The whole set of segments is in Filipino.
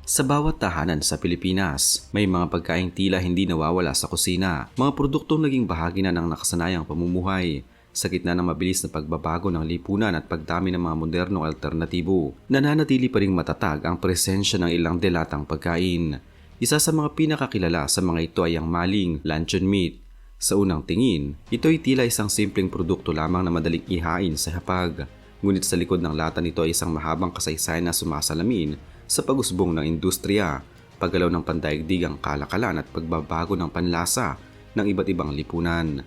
Sa bawat tahanan sa Pilipinas, may mga pagkaing tila hindi nawawala sa kusina, mga produktong naging bahagi na ng nakasanayang pamumuhay. Sa gitna ng mabilis na pagbabago ng lipunan at pagdami ng mga modernong alternatibo, nananatili pa ring matatag ang presensya ng ilang delatang pagkain. Isa sa mga pinakakilala sa mga ito ay ang maling luncheon meat. Sa unang tingin, ito ay tila isang simpleng produkto lamang na madaling ihain sa hapag. Ngunit sa likod ng lata nito ay isang mahabang kasaysayan na sumasalamin sa pag-usbong ng industriya, paggalaw ng pandaigdigang kalakalan at pagbabago ng panlasa ng iba't ibang lipunan.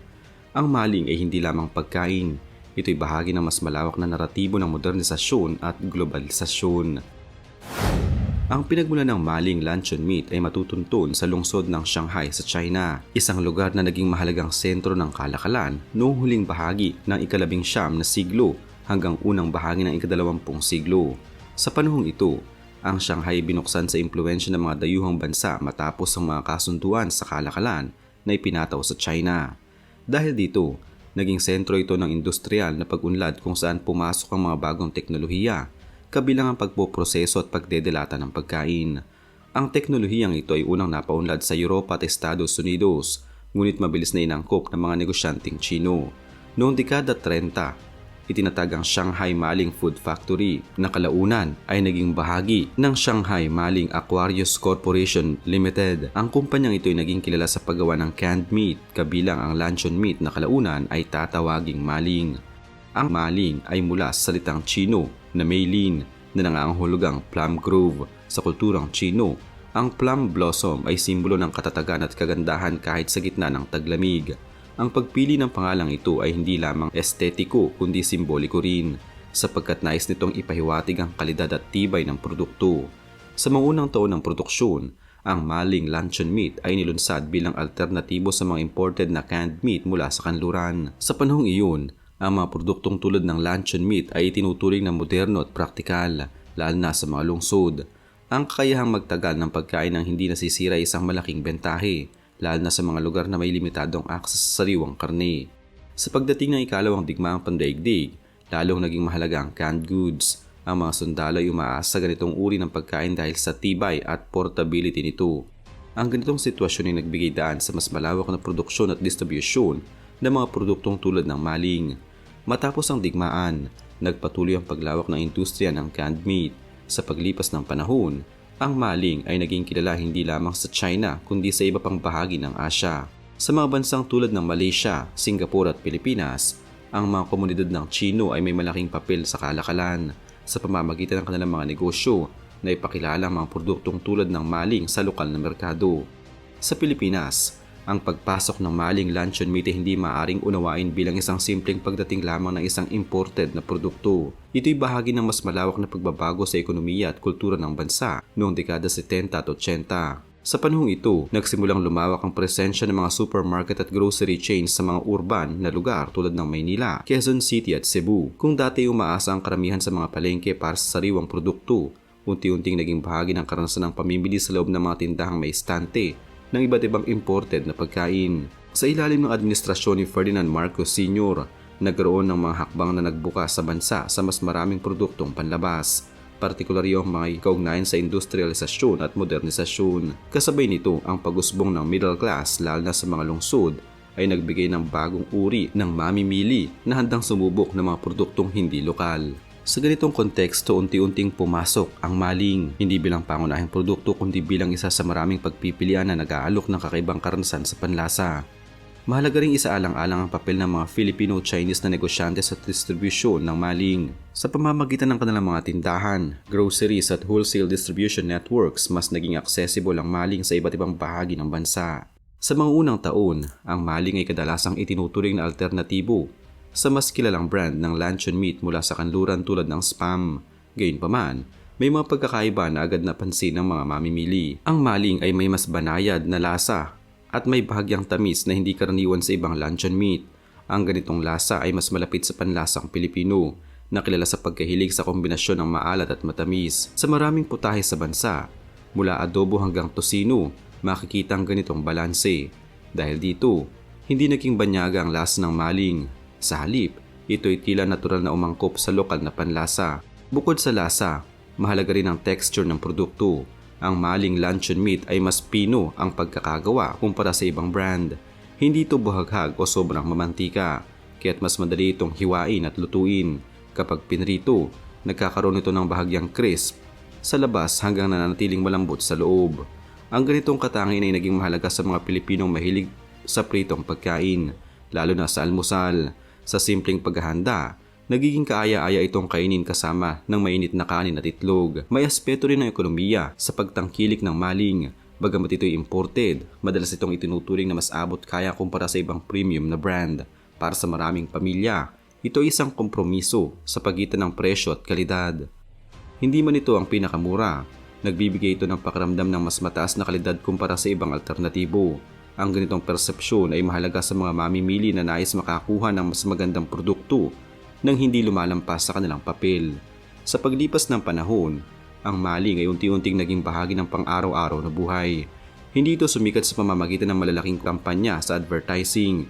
Ang maling ay hindi lamang pagkain, ito'y bahagi ng mas malawak na naratibo ng modernisasyon at globalisasyon. Ang pinagmulan ng maling luncheon meat ay matutuntun sa lungsod ng Shanghai sa China, isang lugar na naging mahalagang sentro ng kalakalan noong huling bahagi ng ika-19 na siglo hanggang unang bahagi ng ika-20 siglo. Sa panahong ito, ang Shanghai binuksan sa impluwensya ng mga dayuhang bansa matapos ang mga kasunduan sa kalakalan na ipinataw sa China. Dahil dito, naging sentro ito ng industrial na pag-unlad kung saan pumasok ang mga bagong teknolohiya, kabilang ang pagpoproseso at pagdedelata ng pagkain. Ang teknolohiyang ito ay unang napaunlad sa Europa at Estados Unidos, ngunit mabilis na inangkop ng mga negosyanteng Chino. Noong dekada 30, itinatag ang Shanghai Maling Food Factory na kalaunan ay naging bahagi ng Shanghai Maling Aquarius Corporation Limited. Ang kumpanyang ito ay naging kilala sa paggawa ng canned meat, kabilang ang luncheon meat na kalaunan ay tatawaging maling. Ang maling ay mula sa salitang Chino na maylin na nangangahulugang plum grove. Sa kulturang Chino, ang plum blossom ay simbolo ng katatagan at kagandahan kahit sa gitna ng taglamig. Ang pagpili ng pangalang ito ay hindi lamang estetiko kundi simboliko rin, sapagkat nais nitong ipahiwatig ang kalidad at tibay ng produkto. Sa mga unang taon ng produksyon, ang maling luncheon meat ay nilunsad bilang alternatibo sa mga imported na canned meat mula sa kanluran. Sa panahong iyon, ang mga produktong tulad ng luncheon meat ay itinuturing na moderno at praktikal, lalo na sa mga lungsod. Ang kakayahang magtagal ng pagkain ng hindi nasisira ay isang malaking bentahe, lalo na sa mga lugar na may limitadong akses sa sariwang karne. Sa pagdating ng ikalawang digmaang pandaigdig, lalong naging mahalaga ang canned goods. Ang mga sundalo ay umaasa sa ganitong uri ng pagkain dahil sa tibay at portability nito. Ang ganitong sitwasyon ay nagbigay daan sa mas malawak na produksyon at distribusyon ng mga produktong tulad ng maling. Matapos ang digmaan, nagpatuloy ang paglawak ng industriya ng canned meat. Sa paglipas ng panahon, ang maling ay naging kilala hindi lamang sa China kundi sa iba pang bahagi ng Asya. Sa mga bansang tulad ng Malaysia, Singapore at Pilipinas, ang mga komunidad ng Chino ay may malaking papel sa kalakalan sa pamamagitan ng kanilang mga negosyo na ipakilala ang mga produktong tulad ng maling sa lokal na merkado. Sa Pilipinas, ang pagpasok ng maling luncheon meat ay hindi maaaring unawain bilang isang simpleng pagdating lamang ng isang imported na produkto. Ito'y bahagi ng mas malawak na pagbabago sa ekonomiya at kultura ng bansa noong dekada 70 at 80. Sa panahong ito, nagsimulang lumawak ang presensya ng mga supermarket at grocery chains sa mga urban na lugar tulad ng Maynila, Quezon City at Cebu. Kung dati umaasa ang karamihan sa mga palengke para sa sariwang produkto, unti-unting naging bahagi ng karanasan ng pamimili sa loob ng mga tindahang may estante ng iba't ibang imported na pagkain. Sa ilalim ng administrasyon ni Ferdinand Marcos Sr., nagkaroon ng mga hakbang na nagbukas sa bansa sa mas maraming produktong panlabas, partikular yung mga kaugnayan sa industrialisasyon at modernisasyon. Kasabay nito, ang pag-usbong ng middle class lalo na sa mga lungsod ay nagbigay ng bagong uri ng mamimili na handang sumubok ng mga produktong hindi lokal. Sa ganitong konteksto, unti-unting pumasok ang maling, hindi bilang pangunahing produkto kundi bilang isa sa maraming pagpipilian na nag-aalok ng kakaibang karanasan sa panlasa. Mahalaga ring isaalang-alang ang papel ng mga Filipino-Chinese na negosyante sa distribusyon ng maling. Sa pamamagitan ng kanilang mga tindahan, groceries at wholesale distribution networks, mas naging accessible ang maling sa iba't ibang bahagi ng bansa. Sa mga unang taon, ang maling ay kadalasang itinuturing na alternatibo sa mas kilalang brand ng luncheon meat mula sa kanluran tulad ng Spam. Gayunpaman, may mga pagkakaiba na agad napansin ng mga mamimili. Ang maling ay may mas banayad na lasa at may bahagyang tamis na hindi karaniwan sa ibang luncheon meat. Ang ganitong lasa ay mas malapit sa panlasang Pilipino, na kilala sa pagkahilig sa kombinasyon ng maalat at matamis. Sa maraming putahe sa bansa, mula adobo hanggang tosino, makikita ang ganitong balanse. Dahil dito, hindi naging banyaga ang lasa ng maling. Sa halip, ito'y tila natural na umangkop sa lokal na panlasa. Bukod sa lasa, mahalaga rin ang texture ng produkto. Ang maling luncheon meat ay mas pino ang pagkakagawa kumpara sa ibang brand. Hindi ito buhaghag o sobrang mamantika, kaya't mas madali itong hiwain at lutuin. Kapag pinrito, nagkakaroon ito ng bahagyang crisp sa labas hanggang nananatiling malambot sa loob. Ang ganitong katangian ay naging mahalaga sa mga Pilipinong mahilig sa pritong pagkain, lalo na sa almusal. Sa simpleng paghahanda, nagiging kaaya-aya itong kainin kasama ng mainit na kanin at itlog. May aspeto rin ng ekonomiya sa pagtangkilik ng maling. Bagamat ito'y imported, madalas itong itinuturing na mas abot kaya kumpara sa ibang premium na brand. Para sa maraming pamilya, ito ay isang kompromiso sa pagitan ng presyo at kalidad. Hindi man ito ang pinakamura, nagbibigay ito ng pakiramdam ng mas mataas na kalidad kumpara sa ibang alternatibo. Ang ganitong persepsyon ay mahalaga sa mga mamimili na nais makakuha ng mas magandang produkto nang hindi lumalampas sa kanilang papel. Sa paglipas ng panahon, ang maling ay unti-unting naging bahagi ng pang-araw-araw na buhay. Hindi ito sumikat sa pamamagitan ng malalaking kampanya sa advertising,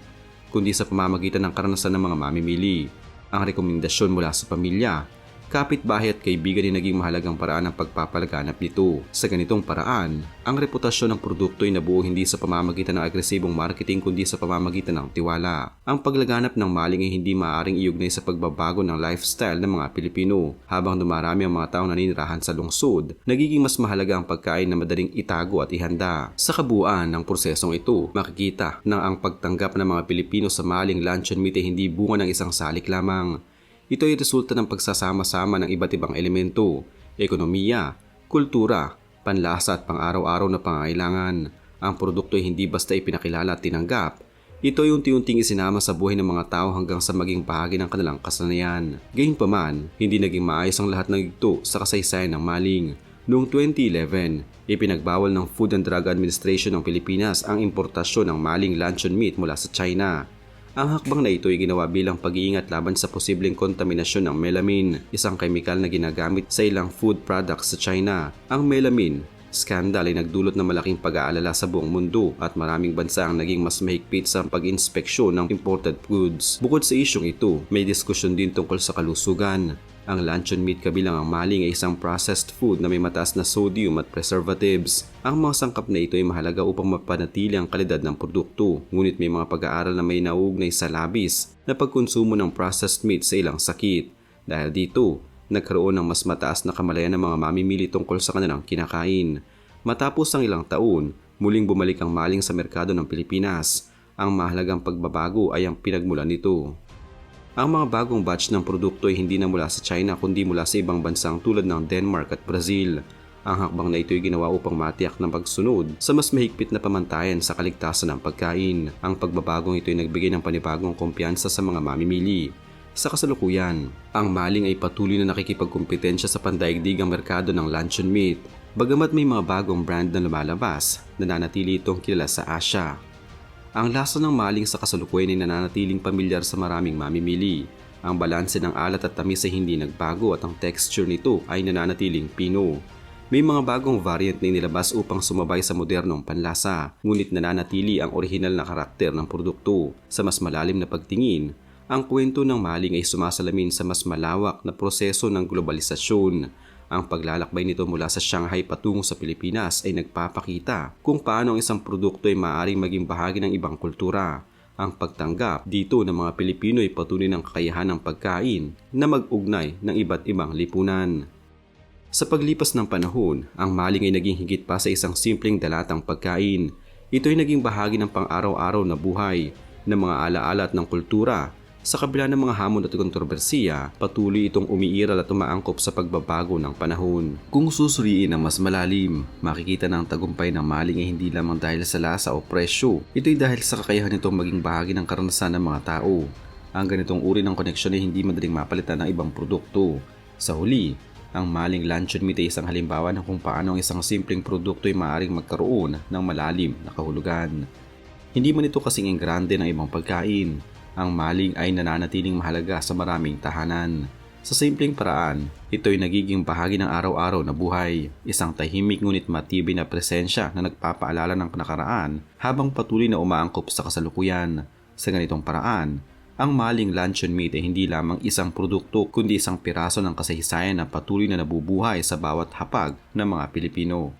kundi sa pamamagitan ng karanasan ng mga mamimili. Ang rekomendasyon mula sa pamilya, kapitbahay at kaibigan ay naging mahalagang paraan ng pagpapalaganap nito. Sa ganitong paraan, ang reputasyon ng produkto ay nabuo hindi sa pamamagitan ng agresibong marketing kundi sa pamamagitan ng tiwala. Ang paglaganap ng maling ay hindi maaaring iugnay sa pagbabago ng lifestyle ng mga Pilipino. Habang dumarami ang mga taong naninirahan sa lungsod, nagiging mas mahalaga ang pagkain na madaling itago at ihanda. Sa kabuuan ng prosesong ito, makikita na ang pagtanggap ng mga Pilipino sa maling luncheon meat ay hindi bunga ng isang salik lamang. Ito ay resulta ng pagsasama-sama ng iba't ibang elemento, ekonomiya, kultura, panlasa at pang-araw-araw na pangangailangan. Ang produkto ay hindi basta ipinakilala at tinanggap. Ito ay unti-unting isinama sa buhay ng mga tao hanggang sa maging bahagi ng kanilang kasanayan. Gayunpaman, hindi naging maayos ang lahat ng ito sa kasaysayan ng maling. Noong 2011, ipinagbawal ng Food and Drug Administration ng Pilipinas ang importasyon ng maling luncheon meat mula sa China. Ang hakbang na ito ay ginawa bilang pag-iingat laban sa posibleng kontaminasyon ng melamine, isang kemikal na ginagamit sa ilang food products sa China. Ang melamine scandal ay nagdulot ng malaking pag-aalala sa buong mundo at maraming bansa ang naging mas mahigpit sa pag-inspeksyon ng imported goods. Bukod sa isyong ito, may diskusyon din tungkol sa kalusugan. Ang luncheon meat kabilang ang maling ay isang processed food na may mataas na sodium at preservatives. Ang mga sangkap na ito ay mahalaga upang mapanatili ang kalidad ng produkto, ngunit may mga pag-aaral na may nauugnay sa labis na pagkonsumo ng processed meat sa ilang sakit. Dahil dito, nagkaroon ng mas mataas na kamalayan ng mga mamimili tungkol sa kanilang kinakain. Matapos ang ilang taon, muling bumalik ang maling sa merkado ng Pilipinas. Ang mahalagang pagbabago ay ang pinagmulan nito. Ang mga bagong batch ng produkto ay hindi na mula sa China kundi mula sa ibang bansang tulad ng Denmark at Brazil. Ang hakbang na ito ay ginawa upang matiyak ng pagsunod sa mas mahigpit na pamantayan sa kaligtasan ng pagkain. Ang pagbabagong ito ay nagbigay ng panibagong kumpiyansa sa mga mamimili. Sa kasalukuyan, ang maling ay patuloy na nakikipagkumpetensya sa pandaigdigang merkado ng luncheon meat. Bagamat may mga bagong brand na lumalabas, nananatili itong kilala sa Asia. Ang lasa ng maling sa kasalukuyan ay nananatiling pamilyar sa maraming mamimili. Ang balanse ng alat at tamis ay hindi nagbago at ang texture nito ay nananatiling pino. May mga bagong variant na inilabas upang sumabay sa modernong panlasa, ngunit nananatili ang orihinal na karakter ng produkto. Sa mas malalim na pagtingin, ang kwento ng maling ay sumasalamin sa mas malawak na proseso ng globalisasyon. Ang paglalakbay nito mula sa Shanghai patungo sa Pilipinas ay nagpapakita kung paano ang isang produkto ay maaaring maging bahagi ng ibang kultura. Ang pagtanggap dito ng mga Pilipino ay patunay ng kakayahan ng pagkain na mag-ugnay ng iba't ibang lipunan. Sa paglipas ng panahon, ang maling ay naging higit pa sa isang simpleng dalatang pagkain. Ito ay naging bahagi ng pang-araw-araw na buhay, ng mga alaala at ng kultura. Sa kabila ng mga hamon at kontrobersiya, patuloy itong umiiral at umaangkop sa pagbabago ng panahon. Kung susuriin ng mas malalim, makikita ng tagumpay ng maling ay hindi lamang dahil sa lasa o presyo. Ito ay dahil sa kakayahan nitong maging bahagi ng karanasan ng mga tao. Ang ganitong uri ng koneksyon ay hindi madaling mapalitan ng ibang produkto. Sa huli, ang maling luncheon meat ay isang halimbawa ng kung paano ang isang simpleng produkto ay maaaring magkaroon ng malalim na kahulugan. Hindi man ito kasing engrande ng ibang pagkain. Ang maling ay nananatiling mahalaga sa maraming tahanan. Sa simpleng paraan, ito ay nagiging bahagi ng araw-araw na buhay. Isang tahimik ngunit matibay na presensya na nagpapaalala ng nakaraan habang patuloy na umaangkop sa kasalukuyan. Sa ganitong paraan, ang maling luncheon meat ay hindi lamang isang produkto kundi isang piraso ng kasaysayan na patuloy na nabubuhay sa bawat hapag ng mga Pilipino.